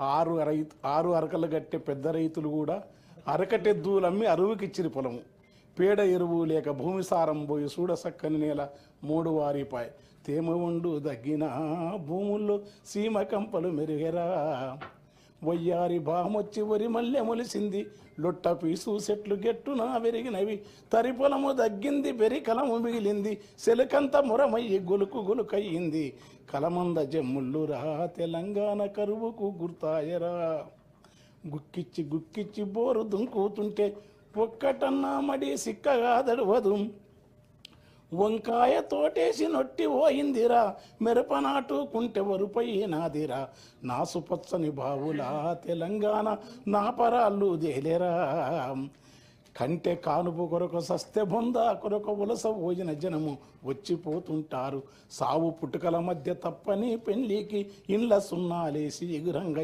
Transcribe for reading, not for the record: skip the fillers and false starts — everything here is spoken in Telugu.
ఆరు అరకలు కట్టే పెద్ద రైతులు కూడా అరకటెద్దులమ్మి అరువుకిచ్చిరి పొలము. పేడ ఎరువు లేక భూమి సారం పోయి చూడ సక్కని నేల మూడు వారిపాయ్. తేమ ఉండు దగ్గిన భూముల్లో సీమ కంపలు మెరుగెరా. వయ్యారి బామొచ్చి వరి మల్లె మొలిసింది, లొట్ట పీసు చెట్లు గెట్టున పెరిగినవి. తరి పొలము దగ్గింది, బెరి కలము మిగిలింది, సెలకంత మురమయ్యి గొలుకు గొలుకయ్యింది. కలమంద జమ్ముళ్ళురా తెలంగాణ కరువుకు గుర్తాయరా. గుక్కిచ్చి గుక్కిచ్చి బోరు దుంకుతుంటే ఒక్కటన్నా మడి సిక్కగా దడవదు. వంకాయ తోటేసి నొట్టి పోయిందిరా, మిరపనాటు కుంటె వరుపైనాదిరా. నాసుపచ్చని బావులా తెలంగాణ నా పరాళ్ళు దేలేరా. కంటె కానుపు కొరకు సస్తె బొంద కొరకు వలస పోయిన జనము వచ్చిపోతుంటారు. సావు పుట్టుకల మధ్య తప్పని పెళ్లికి ఇండ్ల సున్నాలేసి ఎగురంగ